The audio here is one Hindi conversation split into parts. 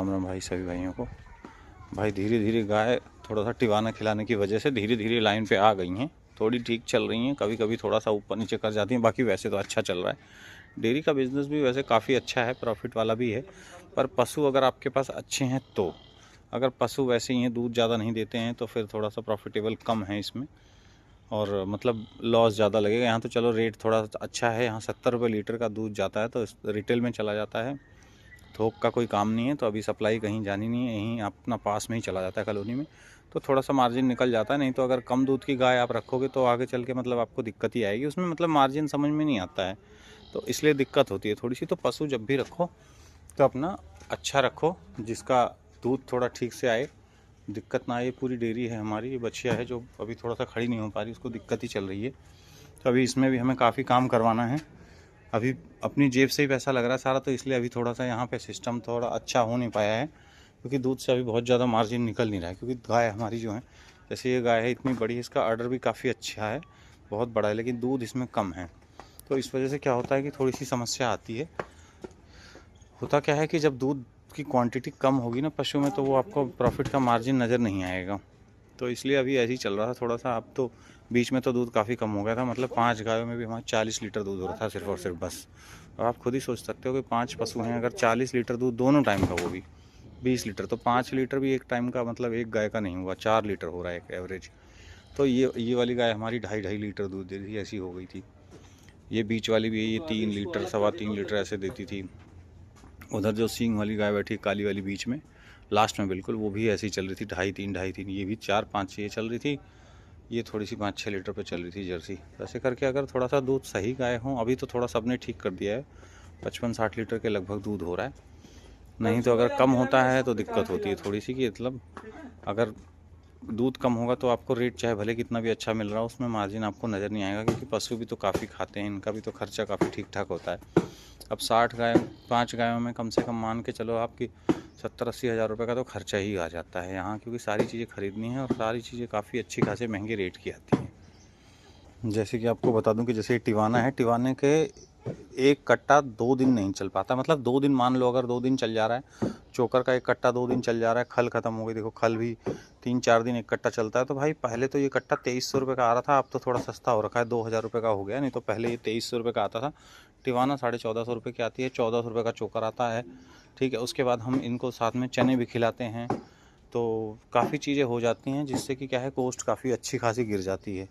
राम राम भाई सभी भाइयों को। भाई धीरे धीरे गाय थोड़ा सा टिवाना खिलाने की वजह से धीरे धीरे लाइन पे आ गई हैं, थोड़ी ठीक चल रही हैं। कभी कभी थोड़ा सा ऊपर नीचे कर जाती हैं, बाकी वैसे तो अच्छा चल रहा है। डेयरी का बिज़नेस भी वैसे काफ़ी अच्छा है, प्रॉफिट वाला भी है। पर पशु अगर आपके पास अच्छे हैं तो, अगर पशु वैसे ही हैं, दूध ज़्यादा नहीं देते हैं, तो फिर थोड़ा सा प्रॉफिटेबल कम है इसमें, और मतलब लॉस ज़्यादा लगेगा। यहाँ तो चलो रेट थोड़ा अच्छा है, यहाँ 70 रुपये लीटर का दूध जाता है, तो रिटेल में चला जाता है। थोक का कोई काम नहीं है, तो अभी सप्लाई कहीं जानी नहीं है, यहीं अपना पास में ही चला जाता है कॉलोनी में, तो थोड़ा सा मार्जिन निकल जाता है। नहीं तो अगर कम दूध की गाय आप रखोगे तो आगे चल के मतलब आपको दिक्कत ही आएगी उसमें, मतलब मार्जिन समझ में नहीं आता है, तो इसलिए दिक्कत होती है थोड़ी सी। तो पशु जब भी रखो तो अपना अच्छा रखो, जिसका दूध थोड़ा ठीक से आए, दिक्कत ना आए। पूरी डेयरी है हमारी, ये बछिया है जो अभी थोड़ा सा खड़ी नहीं हो पा रही, उसको दिक्कत ही चल रही है, तो अभी इसमें भी हमें काफ़ी काम करवाना है। अभी अपनी जेब से ही पैसा लग रहा है सारा, तो इसलिए अभी थोड़ा सा यहाँ पे सिस्टम थोड़ा अच्छा हो नहीं पाया है, क्योंकि दूध से अभी बहुत ज़्यादा मार्जिन निकल नहीं रहा है। क्योंकि गाय हमारी जो है, जैसे ये गाय है इतनी बड़ी है, इसका ऑर्डर भी काफ़ी अच्छा है, बहुत बड़ा है, लेकिन दूध इसमें कम है। तो इस वजह से क्या होता है कि थोड़ी सी समस्या आती है। होता क्या है कि जब दूध की क्वांटिटी कम होगी ना पशु में, तो वो आपको प्रॉफिट का मार्जिन नज़र नहीं आएगा। तो इसलिए अभी ऐसे ही चल रहा था थोड़ा सा। अब तो बीच में तो दूध काफ़ी कम हो गया था, मतलब 5 गायों में भी हमारा 40 लीटर दूध हो रहा था सिर्फ और सिर्फ, बस। अब आप खुद ही सोच सकते हो कि 5 पशु हैं, अगर 40 लीटर दूध दोनों टाइम का, वो भी 20 लीटर, तो 5 लीटर भी एक टाइम का, मतलब एक गाय का नहीं हुआ, 4 लीटर हो रहा है एक एवरेज। तो ये वाली गाय हमारी 2.5 लीटर दूध दे रही थी, ऐसी हो गई थी। ये बीच वाली भी ये 3 लीटर 3.25 लीटर ऐसे देती थी। उधर जो सींग वाली गाय बैठी काली वाली बीच में लास्ट में बिल्कुल, वो भी ऐसी चल रही थी, 2.5-3 ये भी 4-5 ये चल रही थी। ये थोड़ी सी 5-6 लीटर पे चल रही थी जर्सी। ऐसे करके अगर थोड़ा सा दूध सही गाय हो, अभी तो थोड़ा सबने ठीक कर दिया है, 55-60 लीटर के लगभग दूध हो रहा है। नहीं तो अगर कम होता है तो दिक्कत होती है थोड़ी सी, कि मतलब अगर दूध कम होगा तो आपको रेट चाहे भले कितना भी अच्छा मिल रहा हो, उसमें मार्जिन आपको नज़र नहीं आएगा, क्योंकि पशु भी तो काफ़ी खाते हैं, इनका भी तो खर्चा काफ़ी ठीक ठाक होता है। अब 60 गाय, 5 गायों में कम से कम मान के चलो आपकी 70-80 हज़ार रुपये का तो खर्चा ही आ जाता है यहाँ, क्योंकि सारी चीज़ें खरीदनी है, और सारी चीज़ें काफ़ी अच्छी खासे महंगे रेट की आती हैं। जैसे कि आपको बता दूं कि जैसे टिवाना है, टिवाने के एक कट्टा 2 दिन नहीं चल पाता, मतलब 2 दिन मान लो, अगर 2 दिन चल जा रहा है, चोकर का एक कट्टा 2 दिन चल जा रहा है, खल ख़त्म हो गई, देखो खल भी 3-4 दिन एक कट्टा चलता है। तो भाई पहले तो ये कट्टा 2300 रुपये का आ रहा था, अब तो थोड़ा सस्ता हो रखा है, 2000 रुपये का हो गया। नहीं तो पहले ये 2300 रुपये का आता था। टिवाना 1450 रुपये की आती है, 1400 रुपये का चोकर आता है, ठीक है। उसके बाद हम इनको साथ में चने भी खिलाते हैं, तो काफ़ी चीज़ें हो जाती हैं, जिससे कि क्या है, कॉस्ट काफ़ी अच्छी खासी गिर जाती है।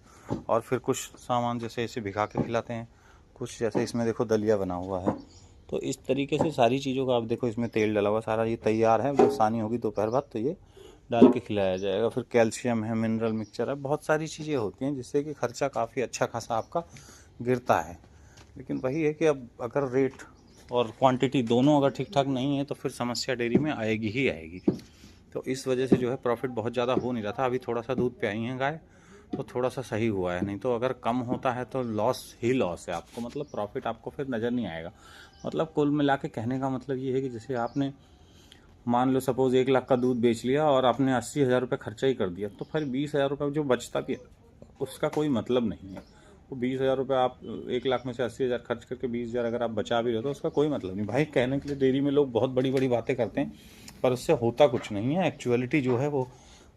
और फिर कुछ सामान जैसे इसे भिगा के खिलाते हैं, कुछ जैसे इसमें देखो दलिया बना हुआ है। तो इस तरीके से सारी चीज़ों का आप देखो, इसमें तेल डला हुआ सारा, ये तैयार है, जब सानी होगी दोपहर बाद तो ये डाल के खिलाया जाएगा। फिर कैल्शियम है, मिनरल मिक्सचर है, बहुत सारी चीज़ें होती हैं, जिससे कि खर्चा काफ़ी अच्छा खासा आपका गिरता है। लेकिन वही है कि अब अगर रेट और क्वांटिटी दोनों अगर ठीक ठाक नहीं है, तो फिर समस्या डेयरी में आएगी ही आएगी। तो इस वजह से जो है प्रॉफिट बहुत ज़्यादा हो नहीं रहा था। अभी थोड़ा सा दूध पे आई हैं गाय, तो थोड़ा सा सही हुआ है। नहीं तो अगर कम होता है तो लॉस ही लॉस है आपको, मतलब प्रॉफिट आपको फिर नज़र नहीं आएगा। मतलब कुल मिला के कहने का मतलब ये है कि जैसे आपने मान लो सपोज़ 1 लाख का दूध बेच लिया और आपने 80,000 रुपये खर्चा ही कर दिया, तो फिर 20,000 रुपये जो बचता भी है उसका कोई मतलब नहीं है। वो 20,000 रुपये आप 1 लाख में से 80,000 खर्च करके 20,000 अगर आप बचा भी रहे हो, तो उसका कोई मतलब नहीं। भाई कहने के लिए डेयरी में लोग बहुत बड़ी बड़ी बातें करते हैं, पर उससे होता कुछ नहीं है। एक्चुअलिटी जो है, वो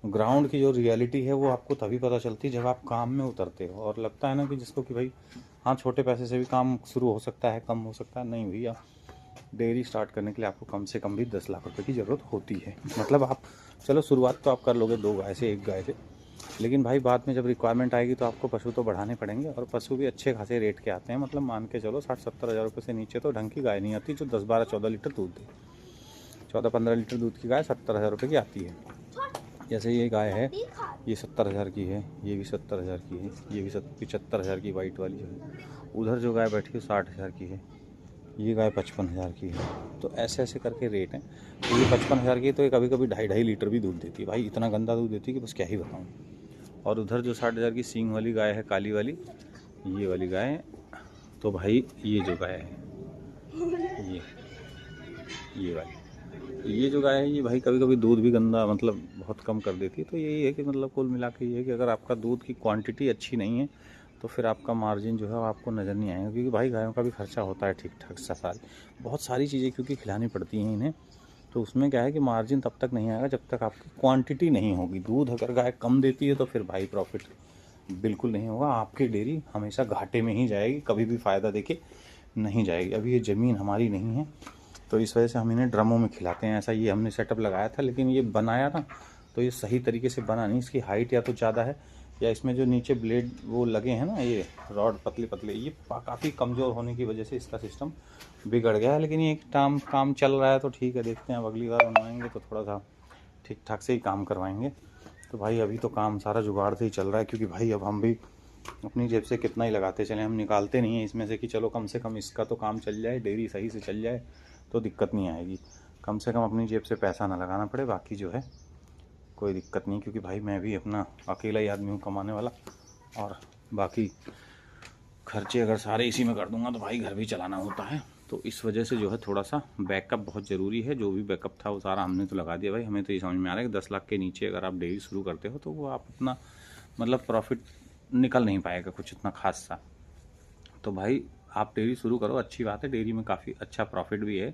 ग्राउंड की जो रियलिटी है, वो आपको तभी पता चलती है जब आप काम में उतरते हो। और लगता है ना कि जिसको कि भाई हाँ, छोटे पैसे से भी काम शुरू हो सकता है, कम हो सकता है, नहीं भैया, डेयरी स्टार्ट करने के लिए आपको कम से कम भी 10 लाख रुपए की ज़रूरत होती है। मतलब आप चलो शुरुआत तो आप कर लोगे 2 गाय से, 1 गाय से, लेकिन भाई बाद में जब रिक्वायरमेंट आएगी तो आपको पशु तो बढ़ाने पड़ेंगे, और पशु भी अच्छे खासे रेट के आते हैं। मतलब मान के चलो 60-70 हज़ार रुपये से नीचे तो ढंग की गाय नहीं आती जो 10-12-14 लीटर दूध दे। 14-15 लीटर दूध की गाय 70 हज़ार रुपये की आती है। जैसे ये गाय है, ये 70 हज़ार की है, ये भी 70 हज़ार की है, ये भी 75 हज़ार की वाइट वाली जो है। उधर जो गाय बैठी है 60 हज़ार की है, ये गाय 55 हज़ार की है। तो ऐसे ऐसे करके रेट हैं। तो ये 55 हज़ार की है, तो ये कभी कभी 2.5 लीटर भी दूध देती है भाई, इतना गंदा दूध देती है कि बस क्या ही बताऊँ। और उधर जो 60 हज़ार की सींग वाली गाय है, काली वाली, ये वाली गाय है, तो भाई ये जो गाय है, ये वाली, ये जो गाय है, ये भाई कभी कभी दूध भी गंदा, मतलब बहुत कम कर देती है। तो यही है कि मतलब कुल मिला के ये है कि अगर आपका दूध की क्वांटिटी अच्छी नहीं है, तो फिर आपका मार्जिन जो है वो आपको नज़र नहीं आएगा। क्योंकि भाई गायों का भी खर्चा होता है ठीक ठाक सा, सारी बहुत सारी चीज़ें क्योंकि खिलानी पड़ती हैं इन्हें, तो उसमें क्या है कि मार्जिन तब तक नहीं आएगा जब तक आपकी क्वांटिटी नहीं होगी। दूध अगर गाय कम देती है तो फिर भाई प्रॉफिट बिल्कुल नहीं होगा, आपकी डेयरी हमेशा घाटे में ही जाएगी, कभी भी फ़ायदा देके नहीं जाएगी। अभी ये ज़मीन हमारी नहीं है तो इस वजह से हम इन्हें ड्रमों में खिलाते हैं। ऐसा ये हमने सेटअप लगाया था, लेकिन ये बनाया ना तो ये सही तरीके से बना नहीं। इसकी हाइट या तो ज़्यादा है या इसमें जो नीचे ब्लेड वो लगे हैं ना, ये रॉड पतले पतले, ये काफ़ी कमज़ोर होने की वजह से इसका सिस्टम बिगड़ गया है। लेकिन ये काम चल रहा है तो ठीक है, देखते हैं अब अगली बार बनवाएंगे तो थोड़ा सा ठीक ठाक से ही काम करवाएंगे। तो भाई अभी तो काम सारा जुगाड़ से ही चल रहा है, क्योंकि भाई अब हम भी अपनी जेब से कितना ही लगाते चले, हम निकालते नहीं हैं इसमें से कि चलो कम से कम इसका तो काम चल जाए, डेयरी सही से चल जाए तो दिक्कत नहीं आएगी। कम से कम अपनी जेब से पैसा ना लगाना पड़े, बाकी जो है कोई दिक्कत नहीं। क्योंकि भाई मैं भी अपना अकेला ही आदमी हूँ कमाने वाला, और बाकी खर्चे अगर सारे इसी में कर दूंगा तो भाई घर भी चलाना होता है। तो इस वजह से जो है थोड़ा सा बैकअप बहुत ज़रूरी है। जो भी बैकअप था वो सारा हमने तो लगा दिया भाई। हमें तो ये समझ में आ रहा है कि 10 लाख के नीचे अगर आप डेयरी शुरू करते हो तो वो आप अपना मतलब प्रॉफिट निकल नहीं पाएगा कुछ इतना खास सा। तो भाई आप डेयरी शुरू करो, अच्छी बात है, डेयरी में काफ़ी अच्छा प्रॉफिट भी है,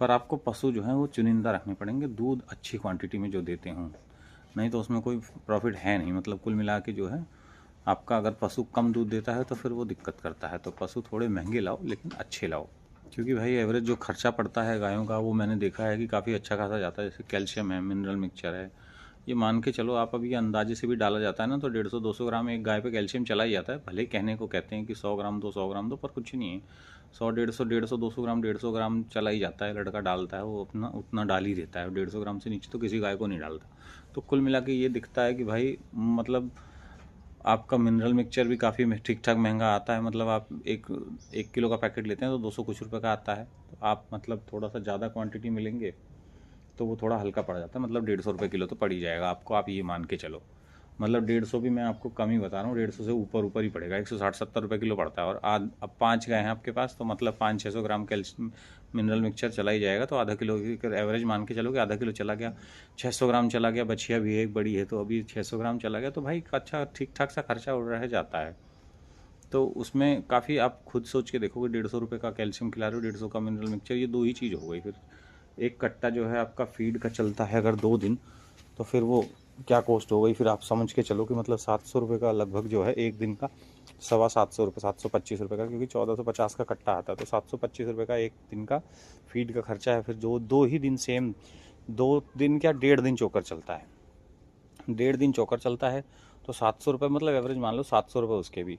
पर आपको पशु जो है वो चुनिंदा रखने पड़ेंगे, दूध अच्छी क्वांटिटी में जो देते हों, नहीं तो उसमें कोई प्रॉफिट है नहीं। मतलब कुल मिला के जो है आपका अगर पशु कम दूध देता है तो फिर वो दिक्कत करता है। तो पशु थोड़े महंगे लाओ लेकिन अच्छे लाओ, क्योंकि भाई एवरेज जो खर्चा पड़ता है गायों का वो मैंने देखा है कि काफ़ी अच्छा खासा जाता है। जैसे कैल्शियम है, मिनरल मिक्सचर है, ये मान के चलो आप अभी अंदाजे से भी डाला जाता है ना तो 150-200 ग्राम एक गाय पे कैल्शियम चला ही जाता है। भले कहने को कहते हैं कि 100 ग्राम 200 ग्राम दो, पर कुछ नहीं है, 100-150 200 ग्राम 150 ग्राम चला ही जाता है। लड़का डालता है वो अपना उतना डाल ही देता है, 150 ग्राम से नीचे तो किसी गाय को नहीं डालता। तो कुल मिला के ये दिखता है कि भाई मतलब आपका मिनरल मिक्सचर भी काफ़ी ठीक ठाक महंगा आता है। मतलब आप एक किलो का पैकेट लेते हैं तो 200 कुछ रुपये का आता है। तो आप मतलब थोड़ा सा ज़्यादा क्वांटिटी में लेंगे तो वो थोड़ा हल्का पड़ जाता है, मतलब 150 रुपये किलो तो पड़ ही जाएगा आपको, आप ये मान के चलो। मतलब 150 भी मैं आपको कम ही बता रहा हूँ, 150 से ऊपर ही पड़ेगा, 160-170 रुपये किलो पड़ता है। और अब 5 गाय हैं आपके पास तो मतलब 500-600 ग्राम कैल्शियम मिनरल मिक्सचर चला ही जाएगा। तो आधा किलो की एवरेज मान के चलो कि आधा किलो चला गया, 600 ग्राम चला गया, बछिया भी एक बड़ी है तो अभी 600 ग्राम चला गया, तो भाई अच्छा ठीक ठाक सा खर्चा रह जाता है। तो उसमें काफ़ी आप खुद सोच के देखोगे, 150 रुपये का कैल्शियम खिला रहे हो, 150 का मिनरल मिक्सचर, ये दो ही चीज़ हो गई। फिर एक कट्टा जो है आपका फीड का चलता है अगर 2 दिन, तो फिर वो क्या कॉस्ट हो गई। फिर आप समझ के चलो कि मतलब 700 रुपये का लगभग जो है एक दिन का, 725 रुपये 725 रुपये का, क्योंकि 1450 का कट्टा आता है तो 725 रुपये का एक दिन का फीड का खर्चा है। फिर जो 2 ही दिन सेम 2 दिन क्या 1.5 दिन चोकर चलता है, 1.5 दिन चोकर चलता है तो 700 रुपये, मतलब एवरेज मान लो 700 रुपये उसके भी।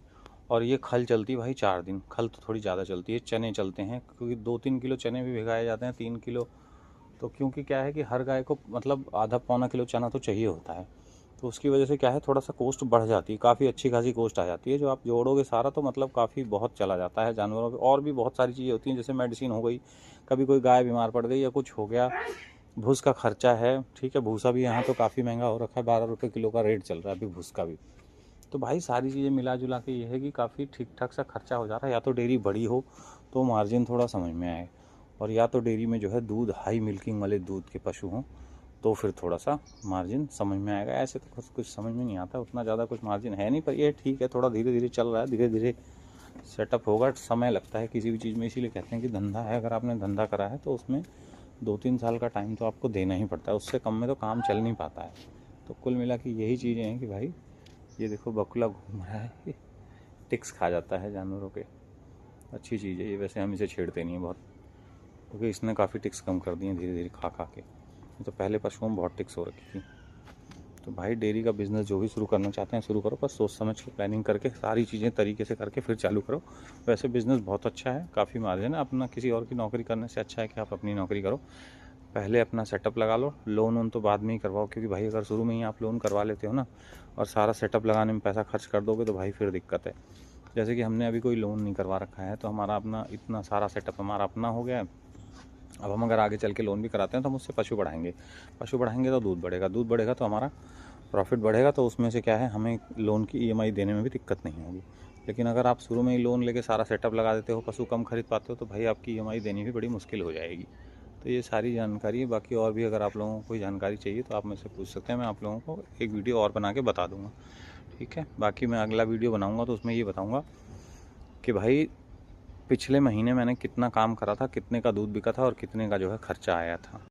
और ये खल चलती है भाई 4 दिन, खल तो थोड़ी ज़्यादा चलती है। चने चलते हैं क्योंकि 2-3 किलो चने भी भिगाए जाते हैं, 3 किलो। तो क्योंकि क्या है कि हर गाय को मतलब आधा पौना किलो चना तो चाहिए होता है, तो उसकी वजह से क्या है थोड़ा सा कॉस्ट बढ़ जाती है, काफ़ी अच्छी खासी कॉस्ट आ जाती है। जो आप जोड़ोगे सारा तो मतलब काफ़ी बहुत चला जाता है जानवरों पे। और भी बहुत सारी चीज़ें होती हैं, जैसे मेडिसिन हो गई, कभी कोई गाय बीमार पड़ गई या कुछ हो गया, भूस का खर्चा है, ठीक है, भूसा भी यहाँ तो काफ़ी महंगा हो रखा है, 12 रुपये किलो का रेट चल रहा है अभी भूस का भी। तो भाई सारी चीज़ें मिला जुला के ये है कि काफ़ी ठीक ठाक सा खर्चा हो जा रहा है। या तो डेयरी बड़ी हो तो मार्जिन थोड़ा समझ में आए, और या तो डेयरी में जो है दूध हाई मिल्किंग वाले दूध के पशु हों तो फिर थोड़ा सा मार्जिन समझ में आएगा। ऐसे तो कुछ समझ में नहीं आता, उतना ज़्यादा कुछ मार्जिन है नहीं, पर ये ठीक है, थोड़ा धीरे धीरे चल रहा है, धीरे धीरे सेटअप होगा। समय लगता है किसी भी चीज़ में, इसीलिए कहते हैं कि धंधा है, अगर आपने धंधा करा है तो उसमें 2-3 साल का टाइम तो आपको देना ही पड़ता है, उससे कम में तो काम चल नहीं पाता है। तो कुल मिला के यही चीज़ें हैं कि भाई ये देखो बकुला घूम रहा है, टिक्स खा जाता है जानवरों के, अच्छी चीज़ है ये। वैसे हम इसे छेड़ते नहीं हैं बहुत, क्योंकि इसने काफ़ी टिक्स कम कर दी हैं धीरे धीरे खा के। तो पहले पशुओं में बहुत टिक्स हो रखी थी। तो भाई डेयरी का बिज़नेस जो भी शुरू करना चाहते हैं शुरू करो, बस सोच समझ के प्लानिंग करके सारी चीज़ें तरीके से करके फिर चालू करो। वैसे बिज़नेस बहुत अच्छा है, काफ़ी मार्जिन है, अपना किसी और की नौकरी करने से अच्छा है कि आप अपनी नौकरी करो। पहले अपना सेटअप लगा लो, लोन तो बाद में ही करवाओ, क्योंकि भाई अगर शुरू में ही आप लोन करवा लेते हो ना और सारा सेटअप लगाने में पैसा खर्च कर दोगे तो भाई फिर दिक्कत है। जैसे कि हमने अभी कोई लोन नहीं करवा रखा है तो हमारा अपना इतना सारा सेटअप हमारा अपना हो गया है। अब हम अगर आगे चल के लोन भी कराते हैं तो हम उससे पशु बढ़ाएंगे तो दूध बढ़ेगा तो हमारा प्रॉफिट बढ़ेगा। तो उसमें से क्या है, हमें लोन की ईएमआई देने में भी दिक्कत नहीं होगी। लेकिन अगर आप शुरू में ही लोन लेके सारा सेटअप लगा देते हो, पशु कम खरीद पाते हो, तो भाई आपकी ईएमआई देनी भी बड़ी मुश्किल हो जाएगी। तो ये सारी जानकारी है। बाकी और भी अगर आप लोगों को कोई जानकारी चाहिए तो आप मुझसे पूछ सकते हैं, मैं आप लोगों को एक वीडियो और बना के बता दूँगा, ठीक है। बाकी मैं अगला वीडियो बनाऊँगा तो उसमें ये बताऊँगा कि भाई पिछले महीने मैंने कितना काम करा था, कितने का दूध बिका था और कितने का जो है खर्चा आया था।